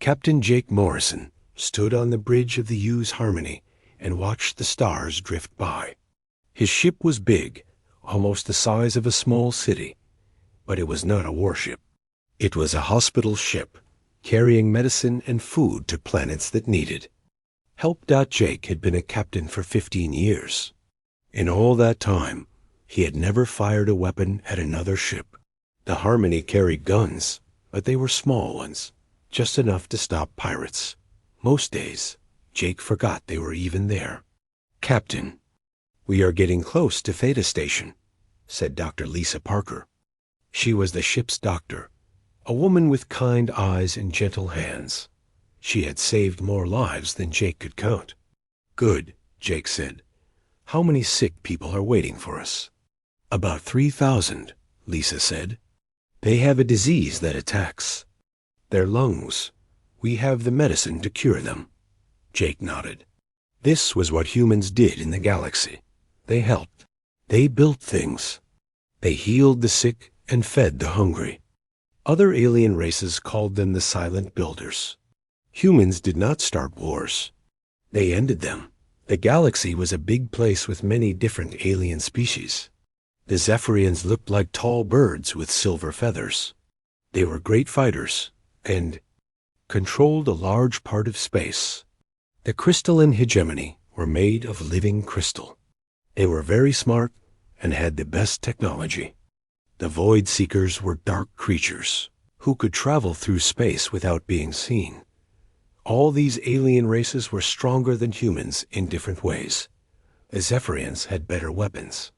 Captain Jake Morrison stood on the bridge of the Hughes Harmony and watched the stars drift by. His ship was big, almost the size of a small city, but it was not a warship. It was a hospital ship, carrying medicine and food to planets that needed. Help. Jake had been a captain for 15 years. In all that time, he had never fired a weapon at another ship. The Harmony carried guns, but they were small ones, just enough to stop pirates. Most days, Jake forgot they were even there. "Captain, we are getting close to Theta Station," said Dr. Lisa Parker. She was the ship's doctor, a woman with kind eyes and gentle hands. She had saved more lives than Jake could count. "Good," Jake said. "How many sick people are waiting for us?" "About 3,000, Lisa said. "They have a disease that attacks their lungs. We have the medicine to cure them." Jake nodded. This was what humans did in the galaxy. They helped. They built things. They healed the sick and fed the hungry. Other alien races called them the Silent Builders. Humans did not start wars. They ended them. The galaxy was a big place with many different alien species. The Zephyrians looked like tall birds with silver feathers. They were great fighters and controlled a large part of space. The crystalline hegemony were made of living crystal. They were very smart and had the best technology. The Void Seekers were dark creatures who could travel through space without being seen. All these alien races were stronger than humans in different ways. The Zephyrians had better weapons.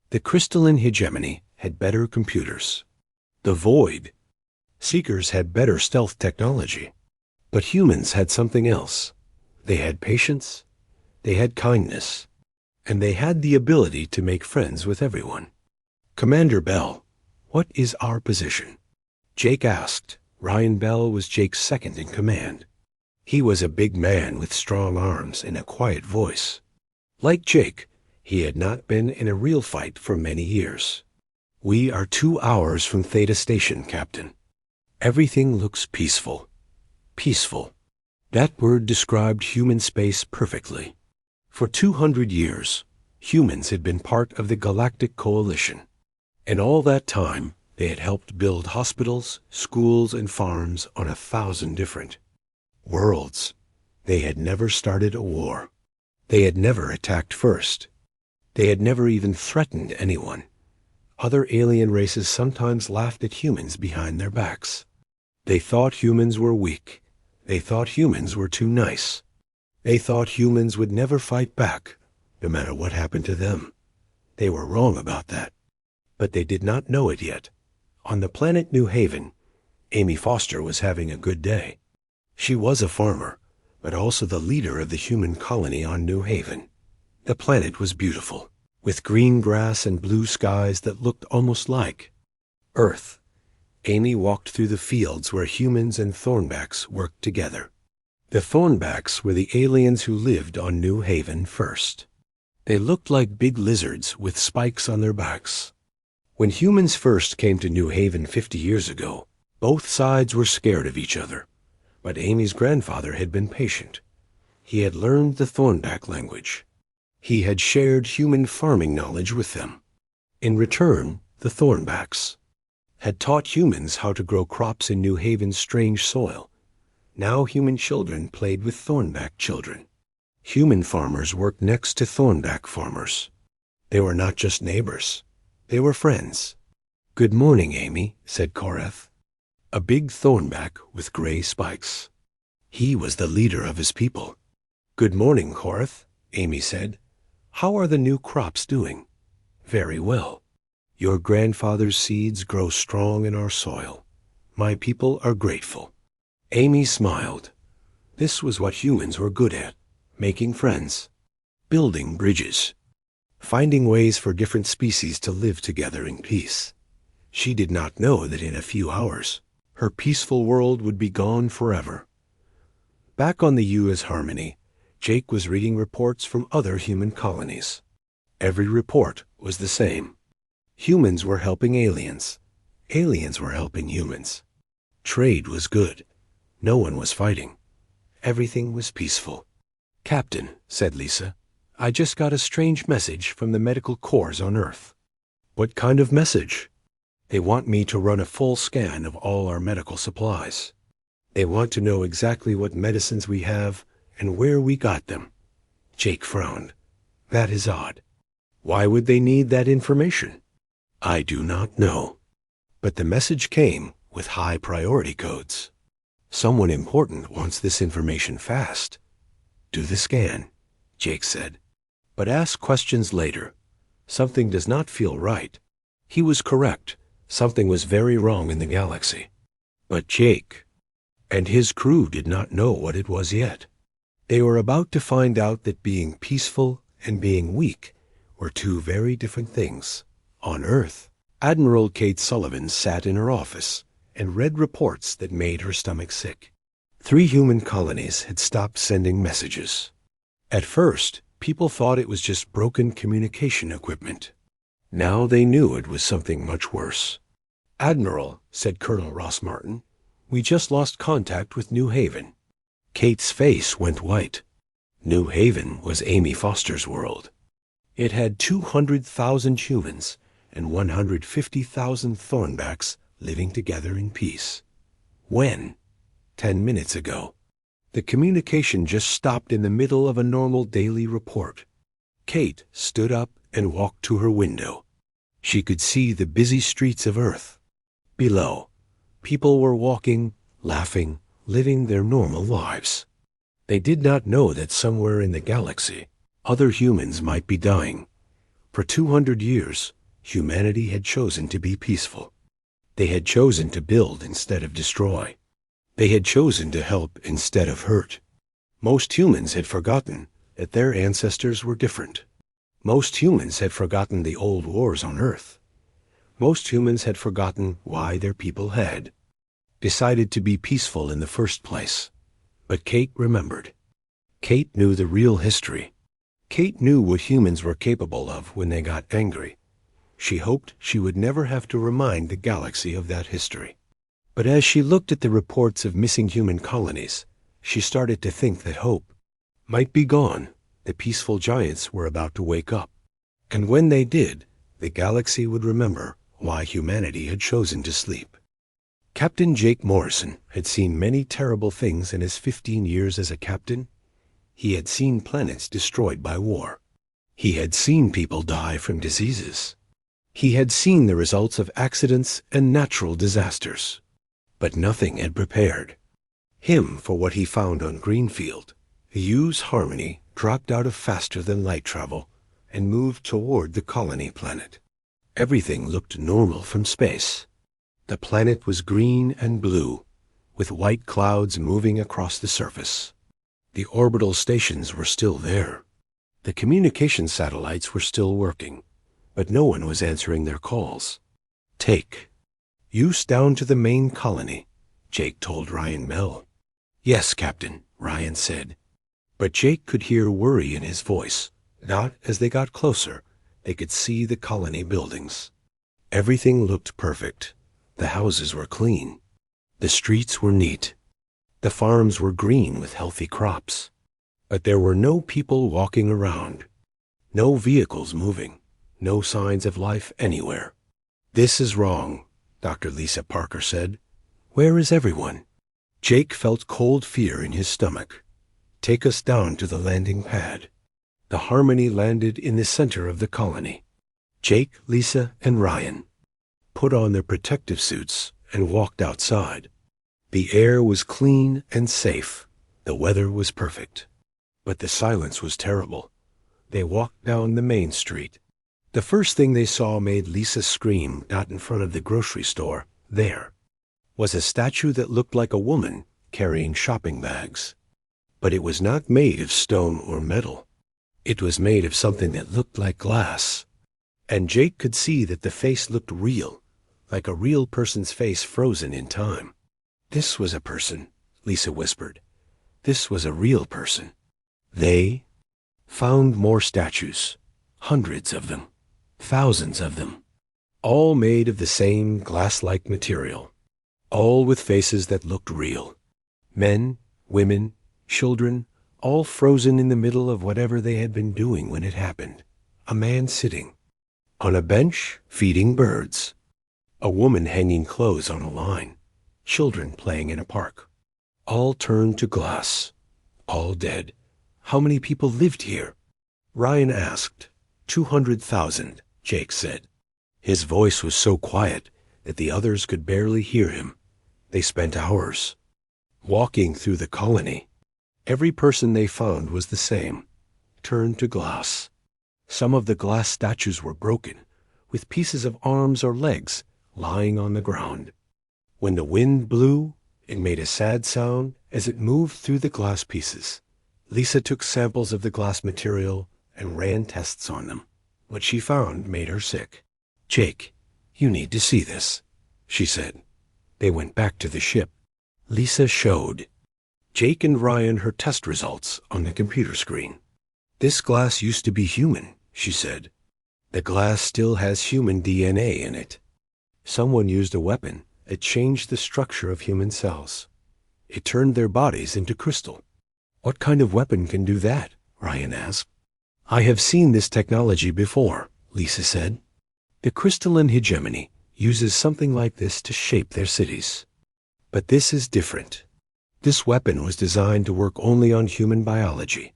The crystalline hegemony had better computers. The Void Seekers had better stealth technology. But humans had something else. They had patience, they had kindness, and they had the ability to make friends with everyone. "Commander Bell, what is our position?" Jake asked. Ryan Bell was Jake's second in command. He was a big man with strong arms and a quiet voice. Like Jake, he had not been in a real fight for many years. "We are 2 hours from Theta Station, Captain. Everything looks peaceful." Peaceful. That word described human space perfectly. For 200 years, humans had been part of the Galactic Coalition. And all that time, they had helped build hospitals, schools, and farms on 1,000 different worlds. They had never started a war. They had never attacked first. They had never even threatened anyone. Other alien races sometimes laughed at humans behind their backs. They thought humans were weak. They thought humans were too nice. They thought humans would never fight back, no matter what happened to them. They were wrong about that. But they did not know it yet. On the planet New Haven, Amy Foster was having a good day. She was a farmer, but also the leader of the human colony on New Haven. The planet was beautiful, with green grass and blue skies that looked almost like Earth. Amy walked through the fields where humans and Thornbacks worked together. The Thornbacks were the aliens who lived on New Haven first. They looked like big lizards with spikes on their backs. When humans first came to New Haven 50 years ago, both sides were scared of each other. But Amy's grandfather had been patient. He had learned the Thornback language. He had shared human farming knowledge with them. In return, the Thornbacks had taught humans how to grow crops in New Haven's strange soil. Now human children played with Thornback children. Human farmers worked next to Thornback farmers. They were not just neighbors. They were friends. "Good morning, Amy," said Korath, a big Thornback with gray spikes. He was the leader of his people. "Good morning, Korath," Amy said. "How are the new crops doing?" "Very well. Your grandfather's seeds grow strong in our soil. My people are grateful." Amy smiled. This was what humans were good at, making friends, building bridges, finding ways for different species to live together in peace. She did not know that in a few hours, her peaceful world would be gone forever. Back on the U.S. Harmony, Jake was reading reports from other human colonies. Every report was the same. Humans were helping aliens. Aliens were helping humans. Trade was good. No one was fighting. Everything was peaceful. "Captain," said Lisa, "I just got a strange message from the medical corps on Earth." "What kind of message?" "They want me to run a full scan of all our medical supplies. They want to know exactly what medicines we have and where we got them." Jake frowned. "That is odd. Why would they need that information?" "I do not know. But the message came with high priority codes. Someone important wants this information fast." "Do the scan," Jake said. "But ask questions later. Something does not feel right." He was correct. Something was very wrong in the galaxy. But Jake and his crew did not know what it was yet. They were about to find out that being peaceful and being weak were two very different things. On Earth, Admiral Kate Sullivan sat in her office and read reports that made her stomach sick. 3 human colonies had stopped sending messages. At first, people thought it was just broken communication equipment. Now they knew it was something much worse. "Admiral," said Colonel Ross Martin, "we just lost contact with New Haven." Kate's face went white. New Haven was Amy Foster's world. It had 200,000 humans and 150,000 Thornbacks living together in peace. When? 10 minutes ago. The communication just stopped in the middle of a normal daily report. Kate stood up and walked to her window. She could see the busy streets of Earth. Below, people were walking, laughing, living their normal lives. They did not know that somewhere in the galaxy, other humans might be dying. For 200 years, humanity had chosen to be peaceful. They had chosen to build instead of destroy. They had chosen to help instead of hurt. Most humans had forgotten that their ancestors were different. Most humans had forgotten the old wars on Earth. Most humans had forgotten why their people had decided to be peaceful in the first place. But Kate remembered. Kate knew the real history. Kate knew what humans were capable of when they got angry. She hoped she would never have to remind the galaxy of that history. But as she looked at the reports of missing human colonies, she started to think that hope might be gone. The peaceful giants were about to wake up. And when they did, the galaxy would remember why humanity had chosen to sleep. Captain Jake Morrison had seen many terrible things in his 15 years as a captain. He had seen planets destroyed by war. He had seen people die from diseases. He had seen the results of accidents and natural disasters. But nothing had prepared him for what he found on Greenfield. The U's Harmony dropped out of faster-than-light travel and moved toward the colony planet. Everything looked normal from space. The planet was green and blue, with white clouds moving across the surface. The orbital stations were still there. The communication satellites were still working, but no one was answering their calls. "Take Use down to the main colony," Jake told Ryan Bell. "Yes, Captain," Ryan said. But Jake could hear worry in his voice. Not as they got closer, they could see the colony buildings. Everything looked perfect. The houses were clean. The streets were neat. The farms were green with healthy crops. But there were no people walking around. No vehicles moving. No signs of life anywhere. "This is wrong," Dr. Lisa Parker said. "Where is everyone?" Jake felt cold fear in his stomach. "Take us down to the landing pad." The Harmony landed in the center of the colony. Jake, Lisa, and Ryan put on their protective suits and walked outside. The air was clean and safe. The weather was perfect. But the silence was terrible. They walked down the main street. The first thing they saw made Lisa scream. Not in front of the grocery store. There was a statue that looked like a woman carrying shopping bags. But it was not made of stone or metal. It was made of something that looked like glass. And Jake could see that the face looked real, like a real person's face frozen in time. "This was a person," Lisa whispered. "This was a real person." They found more statues, hundreds of them, thousands of them, all made of the same glass-like material, all with faces that looked real. Men, women, children, all frozen in the middle of whatever they had been doing when it happened. A man sitting on a bench feeding birds. A woman hanging clothes on a line. Children playing in a park. All turned to glass. All dead. How many people lived here? Ryan asked. 200,000, Jake said. His voice was so quiet that the others could barely hear him. They spent hours walking through the colony. Every person they found was the same, turned to glass. Some of the glass statues were broken, with pieces of arms or legs lying on the ground. When the wind blew, it made a sad sound as it moved through the glass pieces. Lisa took samples of the glass material and ran tests on them. What she found made her sick. "Jake, you need to see this," she said. They went back to the ship. Lisa showed Jake and Ryan her test results on the computer screen. "This glass used to be human," she said. "The glass still has human DNA in it. Someone used a weapon that changed the structure of human cells. It turned their bodies into crystal." "What kind of weapon can do that?" Ryan asked. "I have seen this technology before," Lisa said. "The crystalline hegemony uses something like this to shape their cities. But this is different. This weapon was designed to work only on human biology."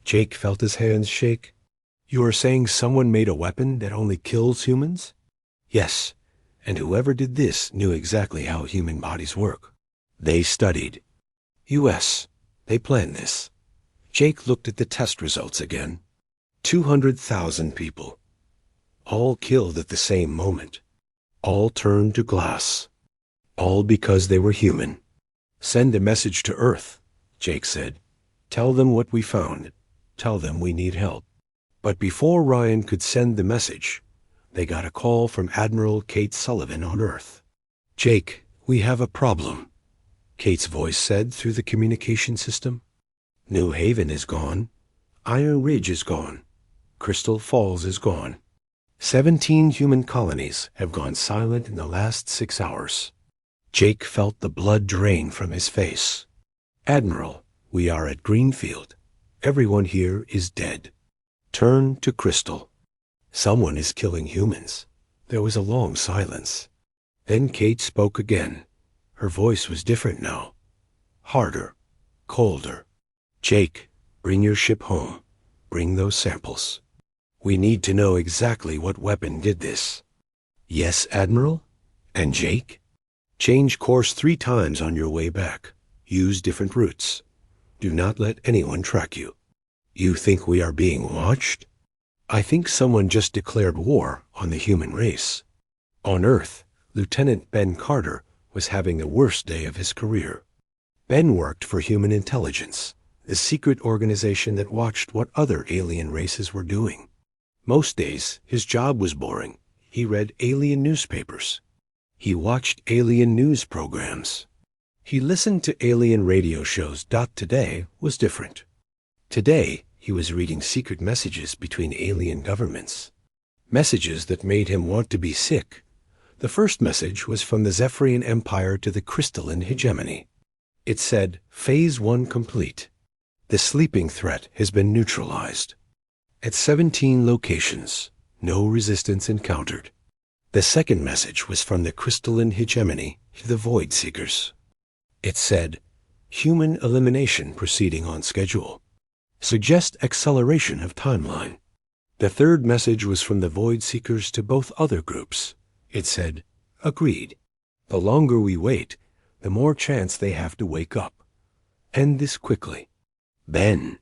Jake felt his hands shake. "You are saying someone made a weapon that only kills humans?" "Yes, and whoever did this knew exactly how human bodies work. They studied. U.S. They planned this." Jake looked at the test results again. 200,000 people. All killed at the same moment. All turned to glass. All because they were human. "Send a message to Earth," Jake said. "Tell them what we found. Tell them we need help." But before Ryan could send the message, they got a call from Admiral Kate Sullivan on Earth. "Jake, we have a problem," Kate's voice said through the communication system. "New Haven is gone. Iron Ridge is gone. Crystal Falls is gone. 17 human colonies have gone silent in the last 6 hours. Jake felt the blood drain from his face. "Admiral, we are at Greenfield. Everyone here is dead. Turn to Crystal. Someone is killing humans." There was a long silence. Then Kate spoke again. Her voice was different now. Harder. Colder. "Jake, bring your ship home. Bring those samples. We need to know exactly what weapon did this." "Yes, Admiral? And Jake?" "Change course 3 times on your way back. Use different routes. Do not let anyone track you." "You think we are being watched?" "I think someone just declared war on the human race." On Earth, Lieutenant Ben Carter was having the worst day of his career. Ben worked for Human Intelligence, the secret organization that watched what other alien races were doing. Most days, his job was boring. He read alien newspapers. He watched alien news programs. He listened to alien radio shows. Today was different. Today, he was reading secret messages between alien governments. Messages that made him want to be sick. The first message was from the Zephyrian Empire to the crystalline hegemony. It said, "Phase 1 complete. The sleeping threat has been neutralized. At 17 locations, no resistance encountered." The second message was from the crystalline hegemony to the Void Seekers. It said, "Human elimination proceeding on schedule. Suggest acceleration of timeline." The third message was from the Void Seekers to both other groups. It said, "Agreed. The longer we wait, the more chance they have to wake up. End this quickly." Ben.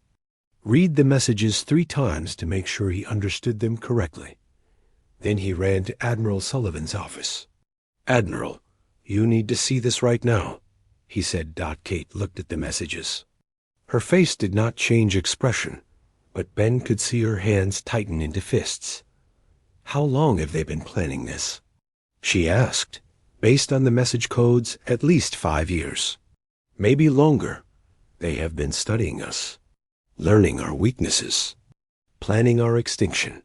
Read the messages 3 times to make sure he understood them correctly. Then he ran to Admiral Sullivan's office. "Admiral, you need to see this right now," he said. Kate looked at the messages. Her face did not change expression, but Ben could see her hands tighten into fists. "How long have they been planning this?" she asked. "Based on the message codes, at least 5 years. Maybe longer. They have been studying us, learning our weaknesses, planning our extinction."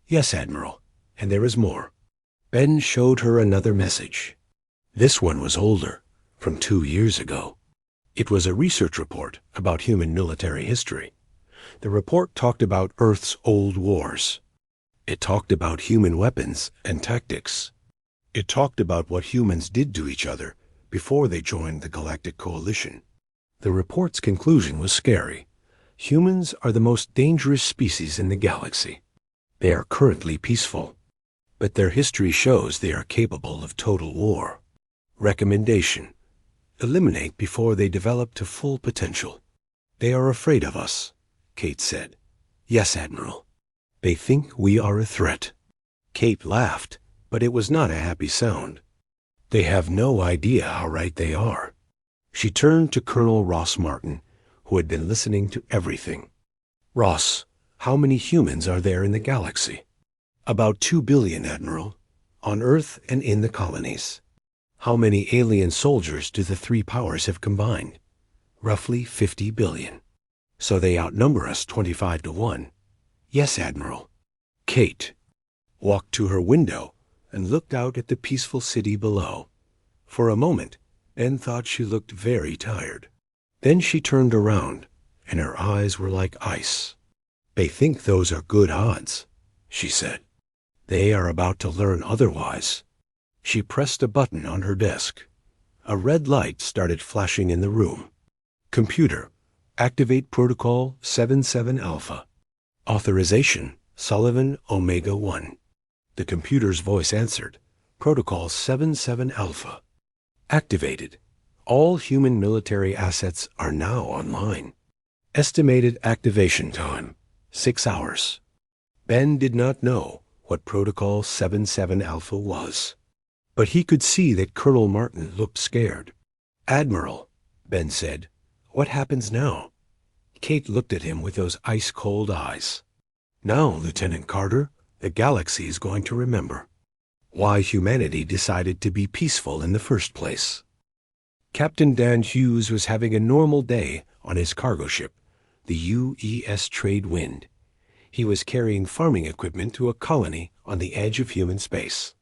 "Yes, Admiral, and there is more." Ben showed her another message. This one was older, from 2 years ago. It was a research report about human military history. The report talked about Earth's old wars. It talked about human weapons and tactics. It talked about what humans did to each other before they joined the Galactic Coalition. The report's conclusion was scary. Humans are the most dangerous species in the galaxy. They are currently peaceful, but their history shows they are capable of total war. Recommendation: eliminate before they develop to full potential. They are afraid of us, Kate said. Yes, Admiral. They think we are a threat. Kate laughed, but it was not a happy sound. They have no idea how right they are. She turned to Colonel Ross Martin, who had been listening to everything. Ross, how many humans are there in the galaxy? About 2 billion, Admiral, on Earth and in the colonies. How many alien soldiers do the three powers have combined? Roughly 50 billion. So they outnumber us 25 to 1. Yes, Admiral. Kate walked to her window and looked out at the peaceful city below. For a moment, Ben thought she looked very tired. Then she turned around, and her eyes were like ice. They think those are good odds, she said. They are about to learn otherwise. She pressed a button on her desk. A red light started flashing in the room. Computer, activate Protocol 77 Alpha. Authorization, Sullivan Omega 1. The computer's voice answered, Protocol 77 Alpha. Activated. All human military assets are now online. Estimated activation time, 6 hours. Ben did not know what Protocol 77 Alpha was, but he could see that Colonel Martin looked scared. Admiral, Ben said, what happens now? Kate looked at him with those ice-cold eyes. Now, Lieutenant Carter, the galaxy is going to remember why humanity decided to be peaceful in the first place. Captain Dan Hughes was having a normal day on his cargo ship, the UES Trade Wind. He was carrying farming equipment to a colony on the edge of human space.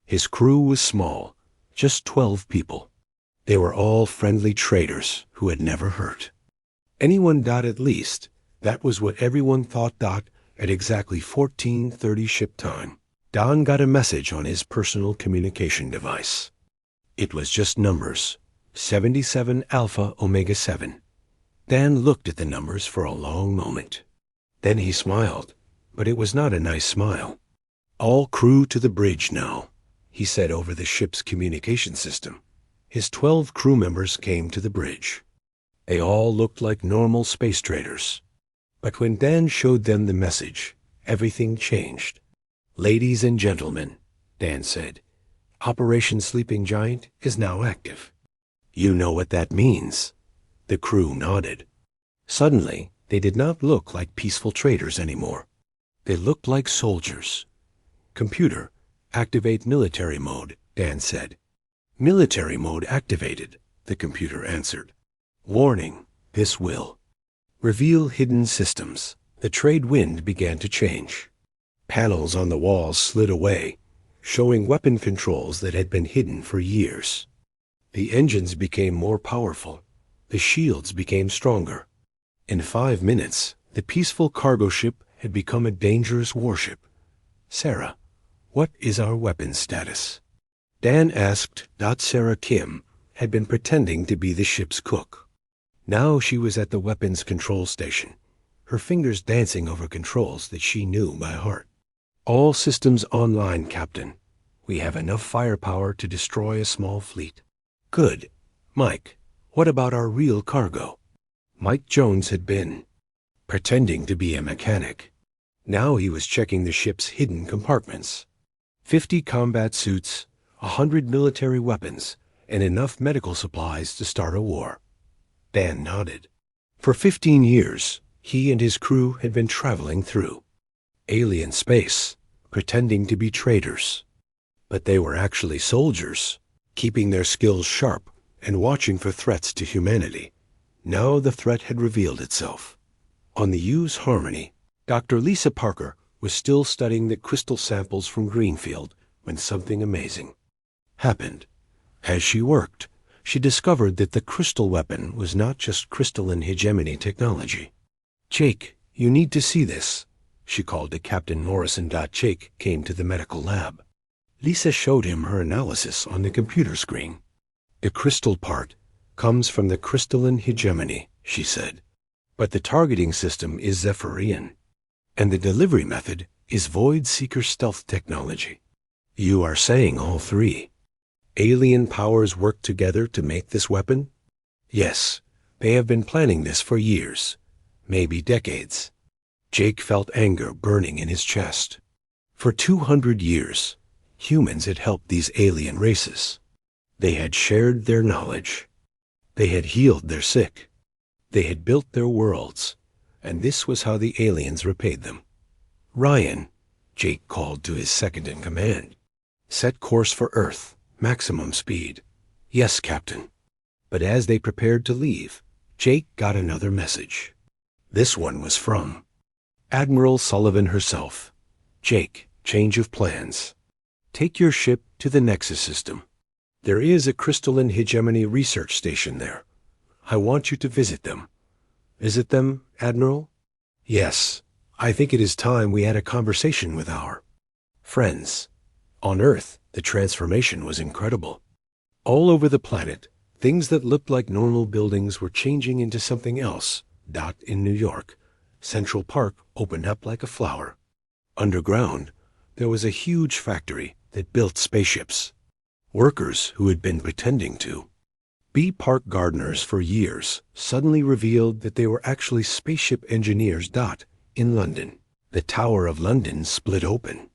His crew was small, just 12 people. They were all friendly traders who had never hurt. Anyone. At least, that was what everyone thought. At exactly 14:30 ship time, Don got a message on his personal communication device. It was just numbers, 77 Alpha Omega 7. Dan looked at the numbers for a long moment. Then he smiled, but it was not a nice smile. All crew to the bridge now, he said over the ship's communication system. His 12 crew members came to the bridge. They all looked like normal space traders. But when Dan showed them the message, everything changed. Ladies and gentlemen, Dan said, Operation Sleeping Giant is now active. You know what that means. The crew nodded. Suddenly, they did not look like peaceful traders anymore. They looked like soldiers. Computer, activate military mode, Dan said. Military mode activated, the computer answered. Warning, this will reveal hidden systems. The trade wind began to change. Panels on the walls slid away, showing weapon controls that had been hidden for years. The engines became more powerful. The shields became stronger. In 5 minutes, the peaceful cargo ship had become a dangerous warship. Sarah, what is our weapons status? Dan asked. Sarah Kim had been pretending to be the ship's cook. Now she was at the weapons control station, her fingers dancing over controls that she knew by heart. All systems online, Captain. We have enough firepower to destroy a small fleet. Good. Mike, what about our real cargo? Mike Jones had been pretending to be a mechanic. Now he was checking the ship's hidden compartments. 50 combat suits, 100 military weapons, and enough medical supplies to start a war. Dan nodded. For 15 years, he and his crew had been traveling through alien space, pretending to be traders. But they were actually soldiers, keeping their skills sharp and watching for threats to humanity. Now the threat had revealed itself. On the U's Harmony, Dr. Lisa Parker was still studying the crystal samples from Greenfield when something amazing happened. As she worked, she discovered that the crystal weapon was not just crystalline hegemony technology. "Jake, you need to see this," she called to Captain Morrison. Jake came to the medical lab. Lisa showed him her analysis on the computer screen. "The crystal part comes from the crystalline hegemony," she said. "But the targeting system is Zephyrian, and the delivery method is Void Seeker stealth technology." "You are saying all three alien powers work together to make this weapon?" "Yes, they have been planning this for years, maybe decades." Jake felt anger burning in his chest. For 200 years, humans had helped these alien races. They had shared their knowledge. They had healed their sick. They had built their worlds, and this was how the aliens repaid them. "Ryan," Jake called to his second-in-command. "Set course for Earth, maximum speed." "Yes, Captain." But as they prepared to leave, Jake got another message. This one was from Admiral Sullivan herself. "Jake, change of plans. Take your ship to the Nexus system. There is a crystalline hegemony research station there. I want you to visit them." "Visit them, Admiral?" "Yes. I think it is time we had a conversation with our friends." On Earth, the transformation was incredible. All over the planet, things that looked like normal buildings were changing into something else. In New York, Central Park opened up like a flower. Underground, there was a huge factory that built spaceships. Workers who had been pretending to be park gardeners for years suddenly revealed that they were actually spaceship engineers. In London, the Tower of London split open.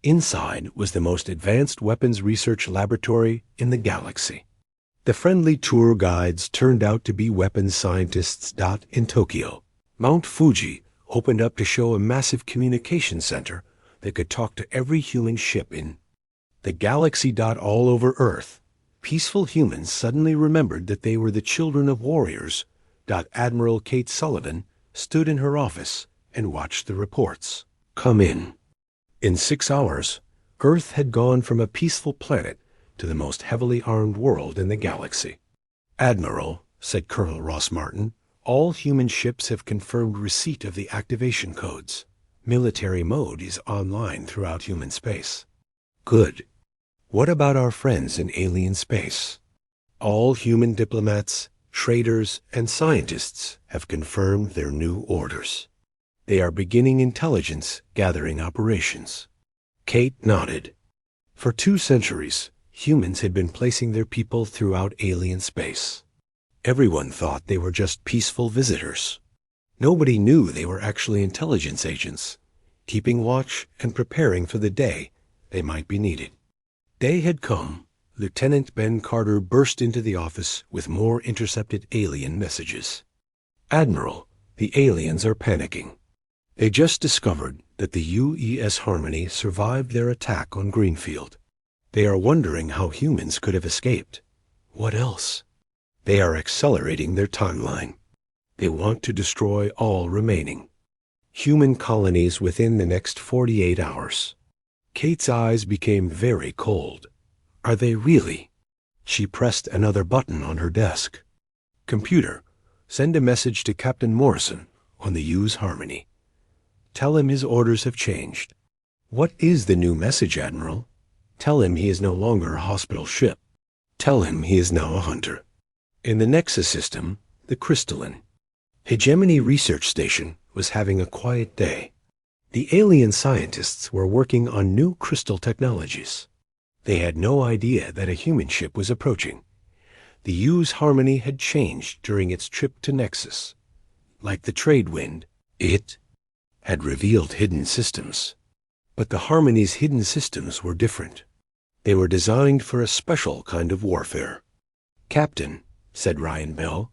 Inside was the most advanced weapons research laboratory in the galaxy. The friendly tour guides turned out to be weapons scientists. In Tokyo, Mount Fuji opened up to show a massive communication center that could talk to every human ship in the galaxy. All over Earth, peaceful humans suddenly remembered that they were the children of warriors. Admiral Kate Sullivan stood in her office and watched the reports come in. In 6 hours, Earth had gone from a peaceful planet to the most heavily armed world in the galaxy. "Admiral," said Colonel Ross Martin, "all human ships have confirmed receipt of the activation codes. Military mode is online throughout human space." "Good. What about our friends in alien space?" "All human diplomats, traders, and scientists have confirmed their new orders. They are beginning intelligence gathering operations." Kate nodded. For 2 centuries, humans had been placing their people throughout alien space. Everyone thought they were just peaceful visitors. Nobody knew they were actually intelligence agents, keeping watch and preparing for the day they might be needed. Day had come. Lieutenant Ben Carter burst into the office with more intercepted alien messages. "Admiral, the aliens are panicking. They just discovered that the UES Harmony survived their attack on Greenfield. They are wondering how humans could have escaped. What else? They are accelerating their timeline. They want to destroy all remaining human colonies within the next 48 hours. Kate's eyes became very cold. "Are they really?" She pressed another button on her desk. "Computer, send a message to Captain Morrison on the UES Harmony. Tell him his orders have changed." "What is the new message, Admiral?" "Tell him he is no longer a hospital ship. Tell him he is now a hunter." In the Nexus system, the crystalline hegemony research station was having a quiet day. The alien scientists were working on new crystal technologies. They had no idea that a human ship was approaching. The UES Harmony had changed during its trip to Nexus. Like the trade wind, it had revealed hidden systems. But the Harmony's hidden systems were different. They were designed for a special kind of warfare. "Captain," said Ryan Bell,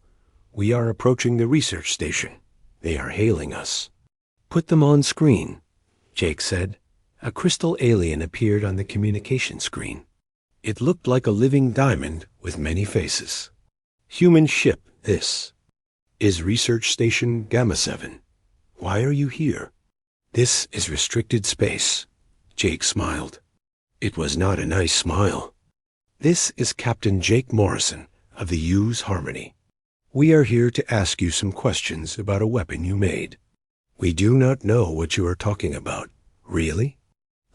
"we are approaching the research station. They are hailing us." "Put them on screen," Jake said. A crystal alien appeared on the communication screen. It looked like a living diamond with many faces. "Human ship, this is Research Station Gamma 7. Why are you here?" "This is restricted space." Jake smiled. It was not a nice smile. "This is Captain Jake Morrison of the Use Harmony. We are here to ask you some questions about a weapon you made. We do not know what you are talking about. Really?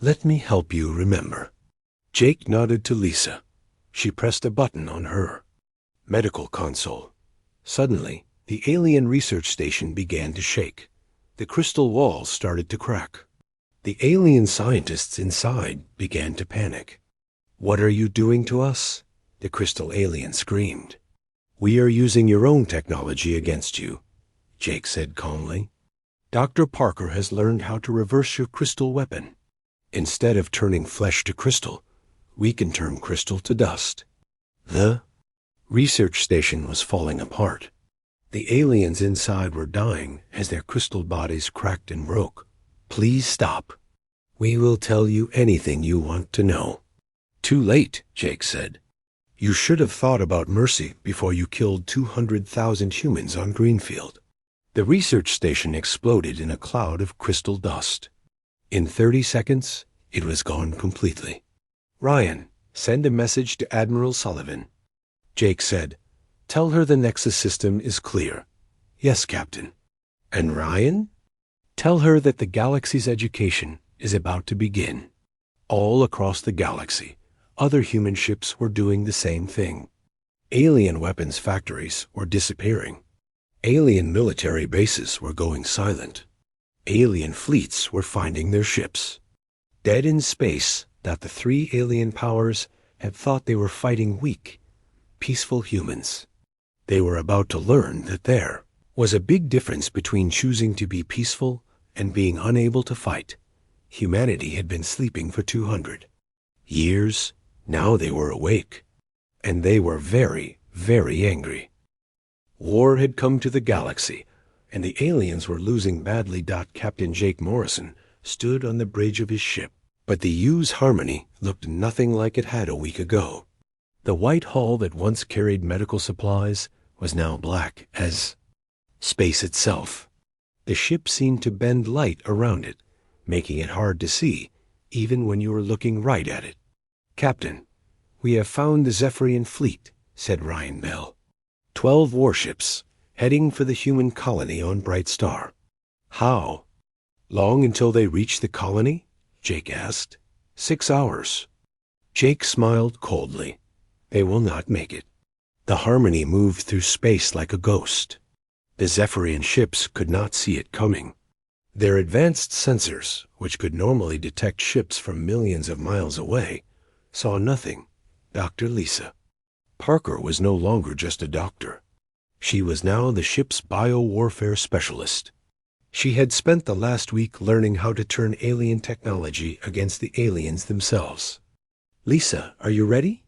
Let me help you remember. Jake nodded to Lisa. She pressed a button on her medical console. Suddenly, the alien research station began to shake. The crystal walls started to crack. The alien scientists inside began to panic. "What are you doing to us?" the crystal alien screamed. "We are using your own technology against you," Jake said calmly. "Dr. Parker has learned how to reverse your crystal weapon. Instead of turning flesh to crystal, we can turn crystal to dust." The research station was falling apart. The aliens inside were dying as their crystal bodies cracked and broke. "Please stop. We will tell you anything you want to know." "Too late," Jake said. "You should have thought about mercy before you killed 200,000 humans on Greenfield." The research station exploded in a cloud of crystal dust. In 30 seconds, it was gone completely. "Ryan, send a message to Admiral Sullivan." Jake said, "Tell her the Nexus system is clear." "Yes, Captain." "And Ryan? Tell her that the galaxy's education is about to begin." All across the galaxy, other human ships were doing the same thing. Alien weapons factories were disappearing. Alien military bases were going silent. Alien fleets were finding their ships. Dead in space, that the three alien powers had thought they were fighting weak, peaceful humans. They were about to learn that there was a big difference between choosing to be peaceful and being unable to fight. Humanity had been sleeping for 200 years. Now they were awake, and they were very, very angry. War had come to the galaxy, and the aliens were losing badly. Captain Jake Morrison stood on the bridge of his ship, but the Use Harmony looked nothing like it had a week ago. The white hull that once carried medical supplies was now black as space itself. The ship seemed to bend light around it, making it hard to see, even when you were looking right at it. "Captain, we have found the Zephyrian fleet," said Ryan Bell. 12 warships, heading for the human colony on Bright Star. "How long until they reach the colony?" Jake asked. 6 hours. Jake smiled coldly. "They will not make it." The Harmony moved through space like a ghost. The Zephyrian ships could not see it coming. Their advanced sensors, which could normally detect ships from millions of miles away, saw nothing. Dr. Lisa Parker was no longer just a doctor. She was now the ship's biowarfare specialist. She had spent the last week learning how to turn alien technology against the aliens themselves. "Lisa, are you ready?"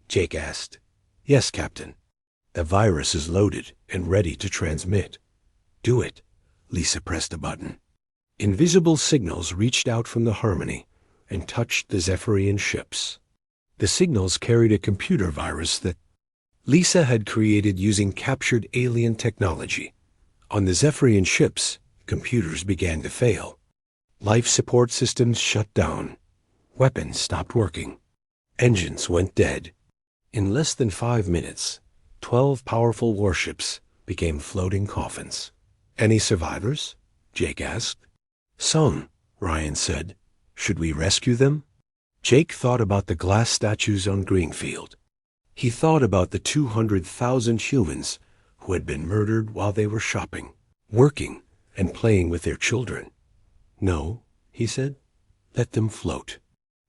Jake asked. "Yes, Captain. The virus is loaded and ready to transmit." "Do it." Lisa pressed a button. Invisible signals reached out from the Harmony and touched the Zephyrian ships. The signals carried a computer virus that Lisa had created using captured alien technology. On the Zephyrian ships, computers began to fail. Life support systems shut down. Weapons stopped working. Engines went dead. In less than 5 minutes, 12 powerful warships became floating coffins. "Any survivors?" Jake asked. "Some," Ryan said. "Should we rescue them?" Jake thought about the glass statues on Greenfield. He thought about the 200,000 humans who had been murdered while they were shopping, working, and playing with their children. "No," he said. "Let them float.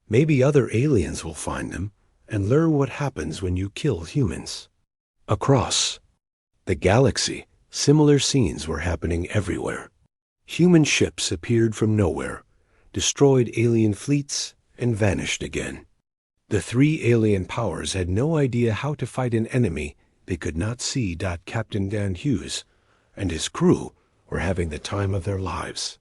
Maybe other aliens will find them and learn what happens when you kill humans." Across the galaxy, similar scenes were happening everywhere. Human ships appeared from nowhere, destroyed alien fleets, and vanished again. The three alien powers had no idea how to fight an enemy they could not see. Captain Dan Hughes and his crew were having the time of their lives.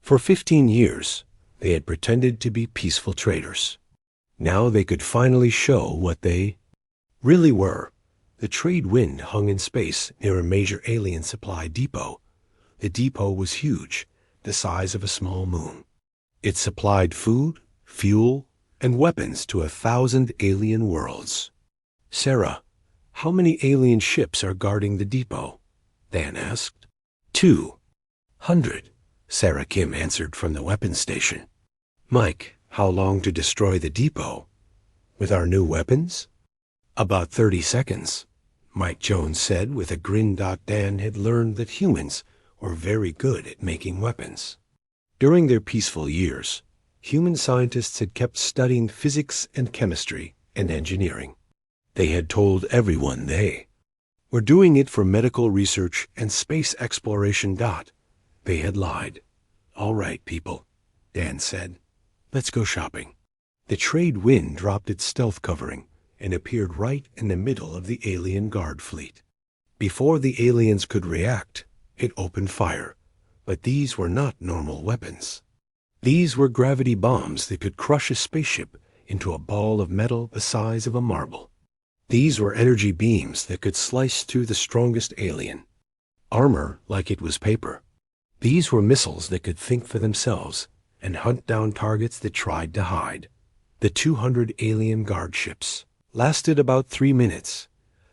For 15 years, they had pretended to be peaceful traders. Now they could finally show what they really were. The trade wind hung in space near a major alien supply depot. The depot was huge, the size of a small moon. It supplied food, fuel, and weapons to 1,000 alien worlds. "Sarah, How many alien ships are guarding the depot? Dan asked. 200, Sarah Kim answered from the weapons station. Mike, how long to destroy the depot? With our new weapons? About 30 seconds, Mike Jones said with a grin. Dan had learned that humans were very good at making weapons. During their peaceful years, human scientists had kept studying physics and chemistry and engineering. They had told everyone they were doing it for medical research and space exploration. They had lied. All right, people, Dan said. Let's go shopping. The trade wind dropped its stealth covering and appeared right in the middle of the alien guard fleet. Before the aliens could react, it opened fire, but these were not normal weapons. These were gravity bombs that could crush a spaceship into a ball of metal the size of a marble. These were energy beams that could slice through the strongest alien. Armor like it was paper. These were missiles that could think for themselves and hunt down targets that tried to hide. The 200 alien guard ships lasted about 3 minutes.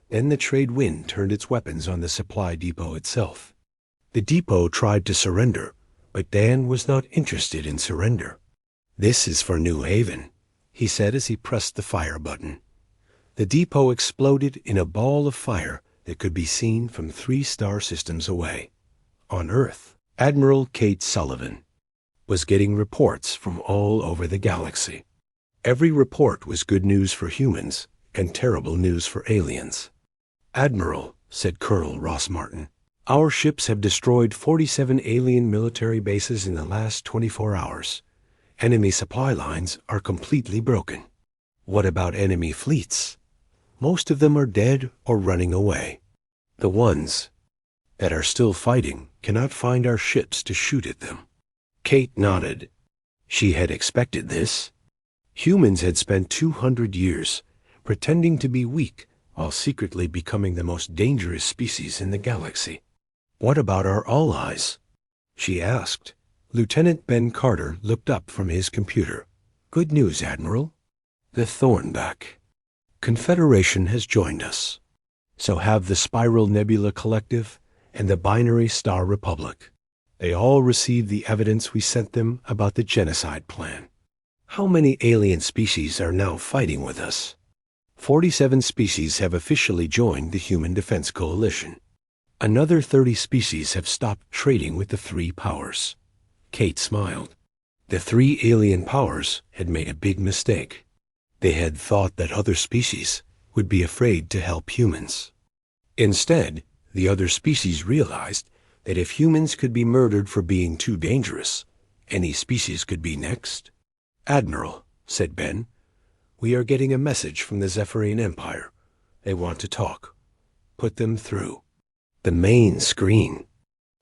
Then the trade wind turned its weapons on the supply depot itself. The depot tried to surrender, but Dan was not interested in surrender. This is for New Haven, he said as he pressed the fire button. The depot exploded in a ball of fire that could be seen from 3 star systems away. On Earth, Admiral Kate Sullivan was getting reports from all over the galaxy. Every report was good news for humans and terrible news for aliens. Admiral, said Colonel Ross Martin, our ships have destroyed 47 alien military bases in the last 24 hours. Enemy supply lines are completely broken. What about enemy fleets? Most of them are dead or running away. The ones that are still fighting cannot find our ships to shoot at them. Kate nodded. She had expected this. Humans had spent 200 years pretending to be weak while secretly becoming the most dangerous species in the galaxy. What about our allies? She asked. Lieutenant Ben Carter looked up from his computer. Good news, Admiral. The Thornback Confederation has joined us. So have the Spiral Nebula Collective and the Binary Star Republic. They all received the evidence we sent them about the genocide plan. How many alien species are now fighting with us? 47 species have officially joined the Human Defense Coalition. Another 30 species have stopped trading with the 3 powers. Kate smiled. The 3 alien powers had made a big mistake. They had thought that other species would be afraid to help humans. Instead, the other species realized that if humans could be murdered for being too dangerous, any species could be next. Admiral, said Ben, we are getting a message from the Zephyrian Empire. They want to talk. Put them through. The main screen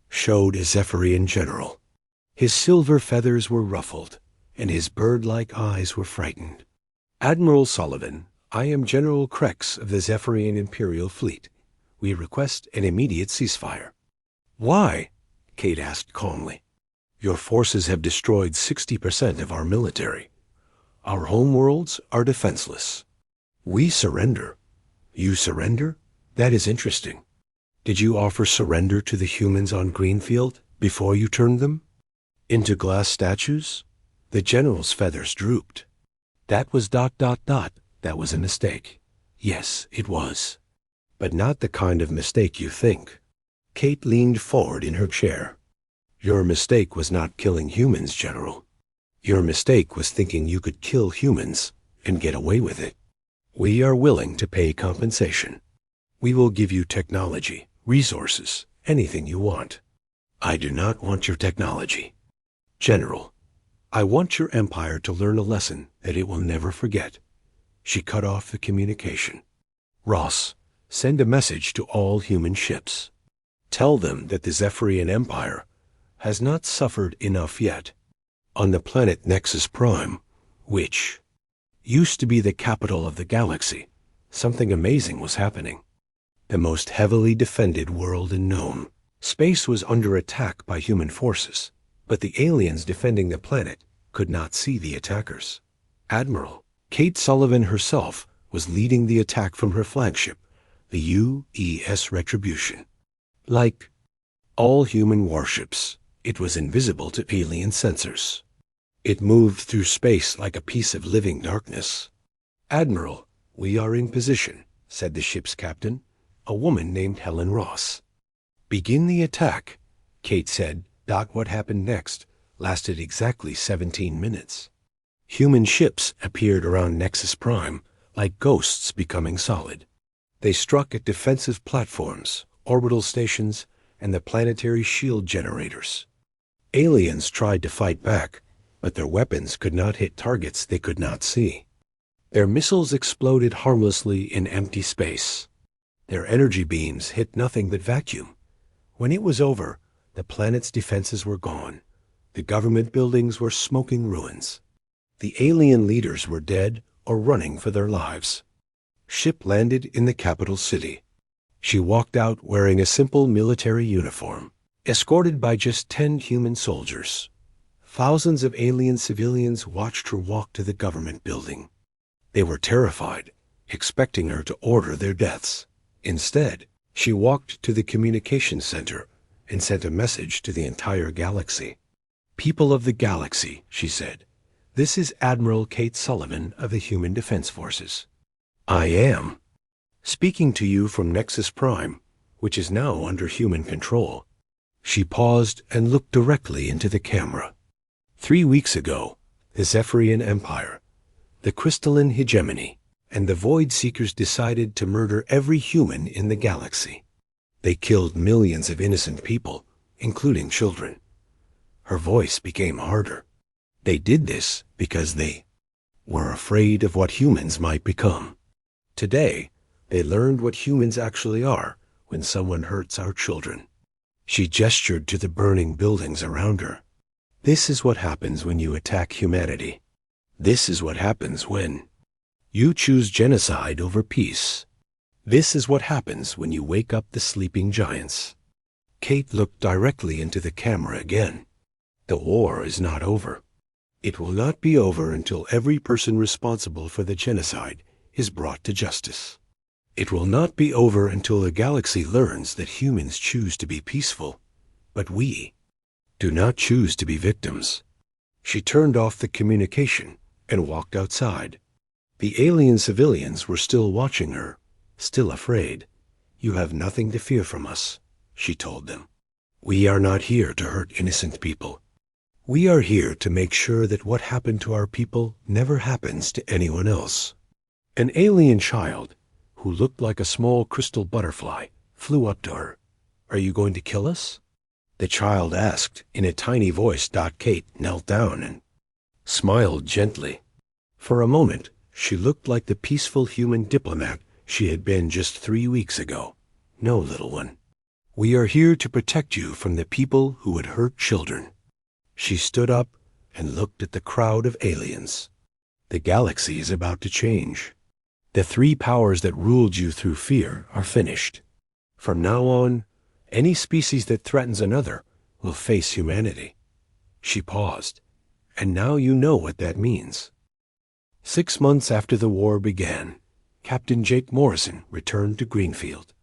showed a Zephyrian general. His silver feathers were ruffled, and his bird-like eyes were frightened. Admiral Sullivan, I am General Krex of the Zephyrian Imperial Fleet. We request an immediate ceasefire. Why? Kate asked calmly. Your forces have destroyed 60% of our military. Our homeworlds are defenseless. We surrender. You surrender? That is interesting. Did you offer surrender to the humans on Greenfield before you turned them into glass statues? The general's feathers drooped. That was ... That was a mistake. Yes, it was. But not the kind of mistake you think. Kate leaned forward in her chair. Your mistake was not killing humans, General. Your mistake was thinking you could kill humans and get away with it. We are willing to pay compensation. We will give you technology, resources, anything you want. I do not want your technology. General, I want your empire to learn a lesson that it will never forget. She cut off the communication. Ross, send a message to all human ships. Tell them that the Zephyrian Empire has not suffered enough yet. On the planet Nexus Prime, which used to be the capital of the galaxy, something amazing was happening. The most heavily defended world known. Space was under attack by human forces, but the aliens defending the planet could not see the attackers. Admiral Kate Sullivan herself was leading the attack from her flagship, the UES Retribution. Like all human warships, it was invisible to alien sensors. It moved through space like a piece of living darkness. "Admiral, we are in position," said the ship's captain, a woman named Helen Ross. "Begin the attack," Kate said. What happened next lasted exactly 17 minutes. Human ships appeared around Nexus Prime, like ghosts becoming solid. They struck at defensive platforms, orbital stations, and the planetary shield generators. Aliens tried to fight back, but their weapons could not hit targets they could not see. Their missiles exploded harmlessly in empty space. Their energy beams hit nothing but vacuum. When it was over, the planet's defenses were gone. The government buildings were smoking ruins. The alien leaders were dead or running for their lives. Ship landed in the capital city. She walked out wearing a simple military uniform, escorted by just 10 human soldiers. Thousands of alien civilians watched her walk to the government building. They were terrified, expecting her to order their deaths. Instead, she walked to the communications center and sent a message to the entire galaxy. "People of the galaxy," she said, "this is Admiral Kate Sullivan of the Human Defense Forces. I am speaking to you from Nexus Prime, which is now under human control." She paused and looked directly into the camera. 3 weeks ago, the Zephyrian Empire, the Crystalline Hegemony, and the Void Seekers decided to murder every human in the galaxy. They killed millions of innocent people, including children. Her voice became harder. They did this because they were afraid of what humans might become. Today, they learned what humans actually are when someone hurts our children. She gestured to the burning buildings around her. "This is what happens when you attack humanity. This is what happens when you choose genocide over peace. This is what happens when you wake up the sleeping giants." Kate looked directly into the camera again. "The war is not over. It will not be over until every person responsible for the genocide is brought to justice. It will not be over until the galaxy learns that humans choose to be peaceful, but we do not choose to be victims." She turned off the communication and walked outside. The alien civilians were still watching her, still afraid. "You have nothing to fear from us," she told them. "We are not here to hurt innocent people. We are here to make sure that what happened to our people never happens to anyone else." An alien child, who looked like a small crystal butterfly, flew up to her. "Are you going to kill us?" the child asked in a tiny voice. Kate knelt down and smiled gently. For a moment, she looked like the peaceful human diplomat she had been just 3 weeks ago. "No, little one. We are here to protect you from the people who would hurt children." She stood up and looked at the crowd of aliens. "The galaxy is about to change. The 3 powers that ruled you through fear are finished. From now on, any species that threatens another will face humanity." She paused. "And now you know what that means." 6 months after the war began, Captain Jake Morrison returned to Greenfield.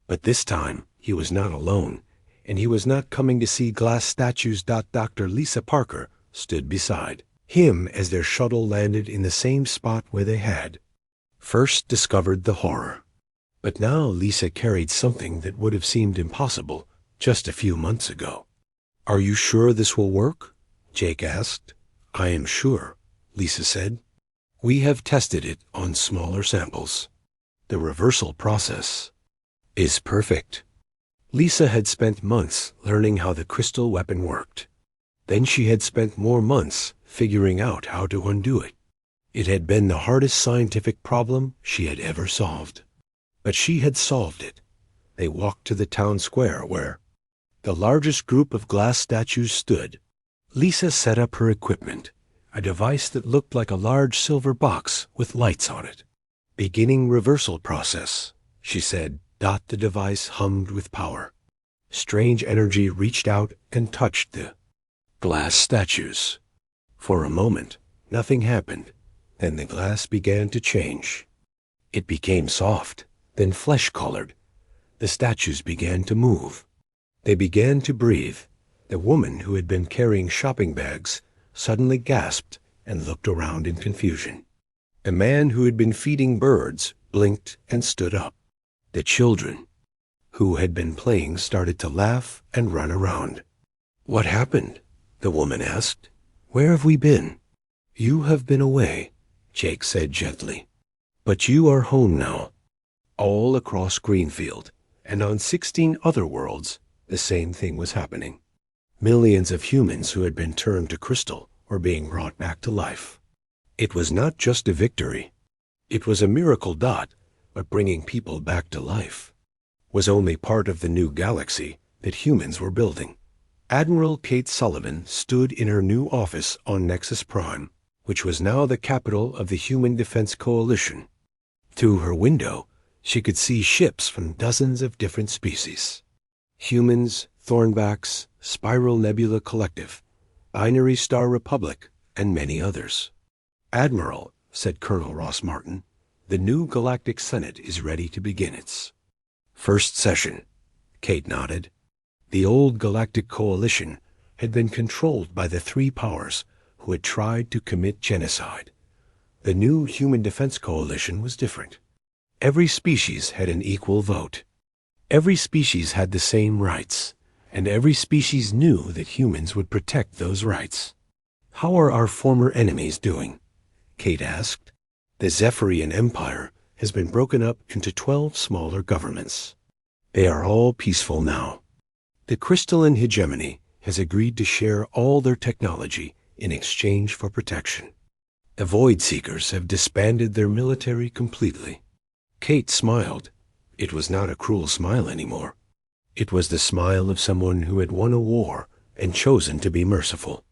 But this time, he was not alone, and he was not coming to see glass statues. Dr. Lisa Parker stood beside him as their shuttle landed in the same spot where they had first discovered the horror. But now Lisa carried something that would have seemed impossible just a few months ago. "Are you sure this will work?" Jake asked. "I am sure," Lisa said. "We have tested it on smaller samples. The reversal process is perfect." Lisa had spent months learning how the crystal weapon worked. Then she had spent more months figuring out how to undo it. It had been the hardest scientific problem she had ever solved. But she had solved it. They walked to the town square where the largest group of glass statues stood. Lisa set up her equipment, a device that looked like a large silver box with lights on it. "Beginning reversal process," she said. The device hummed with power. Strange energy reached out and touched the glass statues. For a moment, nothing happened. Then the glass began to change. It became soft, then flesh-colored. The statues began to move. They began to breathe. The woman who had been carrying shopping bags suddenly gasped and looked around in confusion. A man who had been feeding birds blinked and stood up. The children who had been playing started to laugh and run around. "What happened?" the woman asked. "Where have we been?" "You have been away," Jake said gently. "But you are home now." All across Greenfield and on 16 other worlds, the same thing was happening. Millions of humans who had been turned to crystal were being brought back to life. It was not just a victory. It was a miracle. But bringing people back to life was only part of the new galaxy that humans were building. Admiral Kate Sullivan stood in her new office on Nexus Prime, which was now the capital of the Human Defense Coalition. Through her window, she could see ships from dozens of different species. Humans, Thornbacks, Spiral Nebula Collective, Binary Star Republic, and many others. "Admiral," said Colonel Ross Martin, "the new Galactic Senate is ready to begin its first session." Kate nodded. The old Galactic Coalition had been controlled by the three powers who had tried to commit genocide. The new Human Defense Coalition was different. Every species had an equal vote. Every species had the same rights, and every species knew that humans would protect those rights. "How are our former enemies doing?" Kate asked. "The Zephyrian Empire has been broken up into 12 smaller governments. They are all peaceful now. The Crystalline Hegemony has agreed to share all their technology in exchange for protection. The Void Seekers have disbanded their military completely." Kate smiled. It was not a cruel smile anymore. It was the smile of someone who had won a war and chosen to be merciful.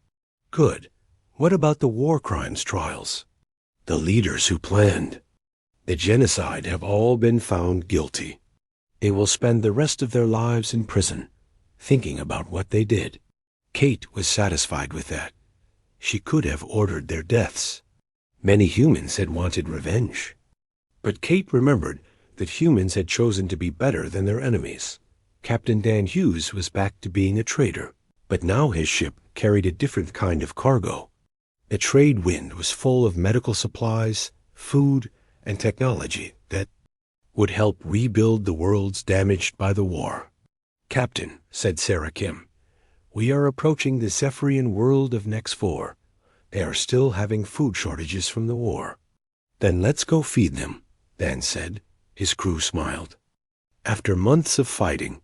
"Good. What about the war crimes trials?" "The leaders who planned the genocide have all been found guilty. They will spend the rest of their lives in prison, thinking about what they did." Kate was satisfied with that. She could have ordered their deaths. Many humans had wanted revenge. But Kate remembered that humans had chosen to be better than their enemies. Captain Dan Hughes was back to being a trader, but now his ship carried a different kind of cargo. The trade wind was full of medical supplies, food, and technology that would help rebuild the worlds damaged by the war. "Captain," said Sarah Kim, "we are approaching the Zephyrian world of Nex 4. They are still having food shortages from the war." "Then let's go feed them," Dan said. His crew smiled. After months of fighting,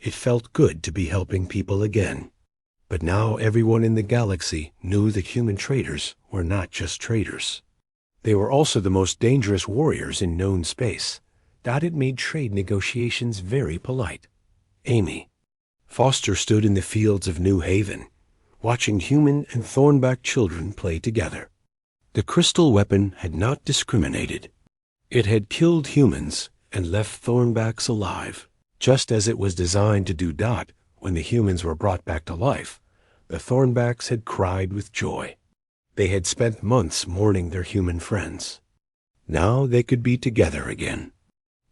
it felt good to be helping people again. But now everyone in the galaxy knew that human traders were not just traders. They were also the most dangerous warriors in known space. It made trade negotiations very polite. Amy Foster stood in the fields of New Haven, watching human and Thornback children play together. The crystal weapon had not discriminated. It had killed humans and left Thornbacks alive, just as it was designed to do. When the humans were brought back to life, the Thornbacks had cried with joy. They had spent months mourning their human friends. Now they could be together again.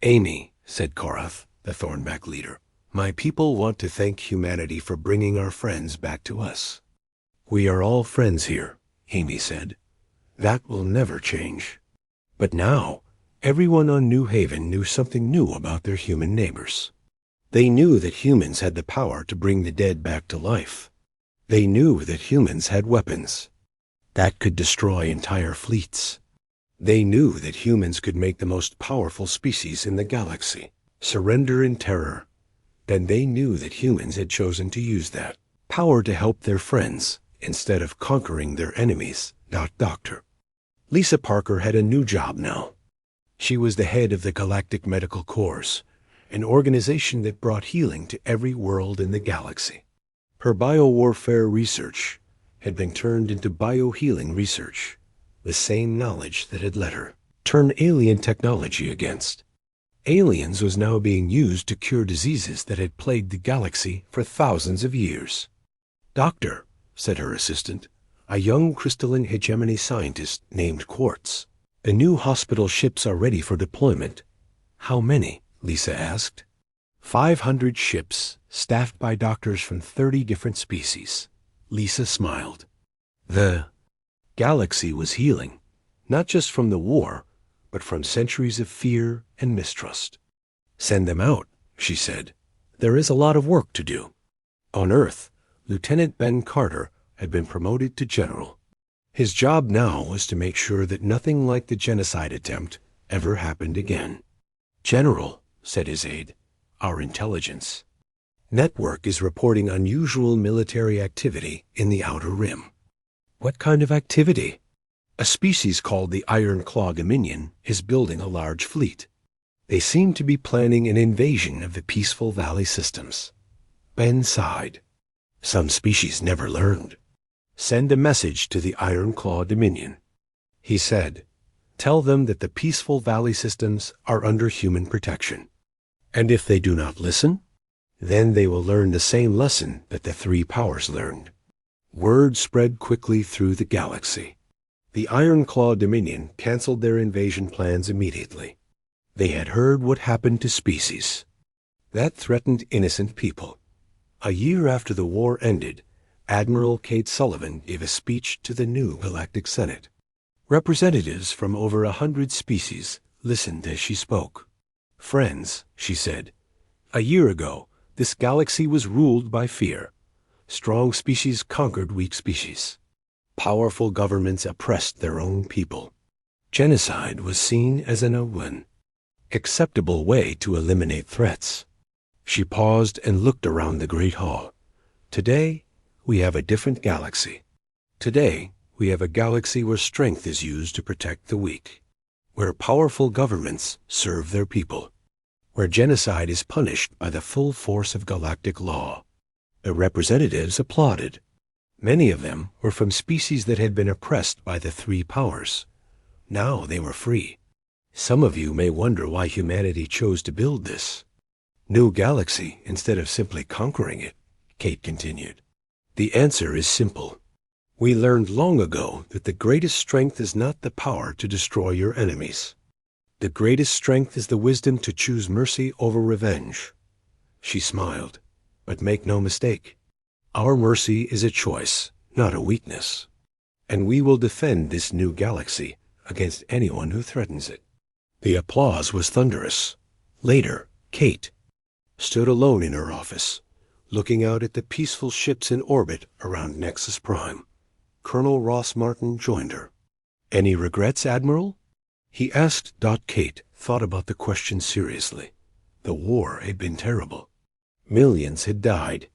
"Amy," said Korath, the Thornback leader, "my people want to thank humanity for bringing our friends back to us." "We are all friends here," Amy said. "That will never change." But now, everyone on New Haven knew something new about their human neighbors. They knew that humans had the power to bring the dead back to life. They knew that humans had weapons that could destroy entire fleets. They knew that humans could make the most powerful species in the galaxy surrender in terror. Then they knew that humans had chosen to use that power to help their friends instead of conquering their enemies. Doctor Lisa Parker had a new job now. She was the head of the Galactic Medical Corps, an organization that brought healing to every world in the galaxy. Her biowarfare research had been turned into biohealing research, the same knowledge that had let her turn alien technology against aliens was now being used to cure diseases that had plagued the galaxy for thousands of years. "Doctor," said her assistant, a young crystalline hegemony scientist named Quartz, "the new hospital ships are ready for deployment. How many? Lisa asked. 500 ships, staffed by doctors from 30 different species. Lisa smiled. The galaxy was healing, not just from the war, but from centuries of fear and mistrust. Send them out, she said. There is a lot of work to do. On Earth, Lieutenant Ben Carter had been promoted to general. His job now was to make sure that nothing like the genocide attempt ever happened again. General, said his aide, our intelligence network is reporting unusual military activity in the Outer Rim. What kind of activity? A species called the Iron Claw Dominion is building a large fleet. They seem to be planning an invasion of the peaceful valley systems. Ben sighed. Some species never learned. Send a message to the Iron Claw Dominion. He said, tell them that the peaceful valley systems are under human protection. And if they do not listen, then they will learn the same lesson that the three powers learned. Word spread quickly through the galaxy. The Iron Claw Dominion canceled their invasion plans immediately. They had heard what happened to species. That threatened innocent people. A year after the war ended, Admiral Kate Sullivan gave a speech to the new Galactic Senate. Representatives from over 100 species listened as she spoke. Friends, she said, a year ago, this galaxy was ruled by fear. Strong species conquered weak species. Powerful governments oppressed their own people. Genocide was seen as an acceptable way to eliminate threats. She paused and looked around the great hall. Today, we have a different galaxy. Today, we have a galaxy where strength is used to protect the weak, where powerful governments serve their people, where genocide is punished by the full force of galactic law. The representatives applauded. Many of them were from species that had been oppressed by the three powers. Now they were free. Some of you may wonder why humanity chose to build this new galaxy instead of simply conquering it, Kate continued. The answer is simple. We learned long ago that the greatest strength is not the power to destroy your enemies. The greatest strength is the wisdom to choose mercy over revenge. She smiled, but make no mistake. Our mercy is a choice, not a weakness. And we will defend this new galaxy against anyone who threatens it. The applause was thunderous. Later, Kate stood alone in her office, looking out at the peaceful ships in orbit around Nexus Prime. Colonel Ross Martin joined her. Any regrets, Admiral? He asked. Kate thought about the question seriously. The war had been terrible. Millions had died.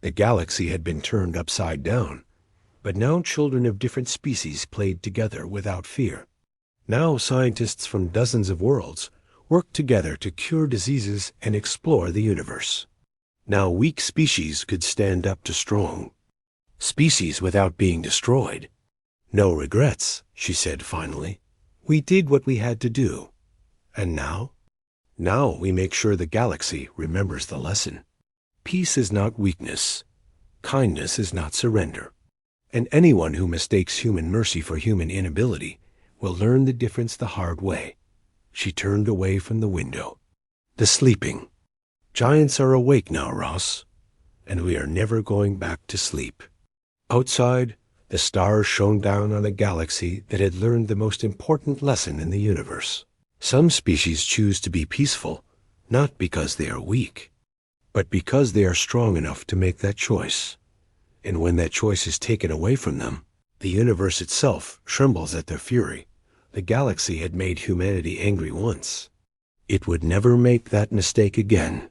The galaxy had been turned upside down. But now children of different species played together without fear. Now scientists from dozens of worlds worked together to cure diseases and explore the universe. Now weak species could stand up to strong species without being destroyed. No regrets, she said finally. We did what we had to do. And now? Now we make sure the galaxy remembers the lesson. Peace is not weakness. Kindness is not surrender. And anyone who mistakes human mercy for human inability will learn the difference the hard way. She turned away from the window. The sleeping giants are awake now, Ross, and we are never going back to sleep. Outside, the stars shone down on a galaxy that had learned the most important lesson in the universe. Some species choose to be peaceful, not because they are weak, but because they are strong enough to make that choice. And when that choice is taken away from them, the universe itself trembles at their fury. The galaxy had made humanity angry once. It would never make that mistake again.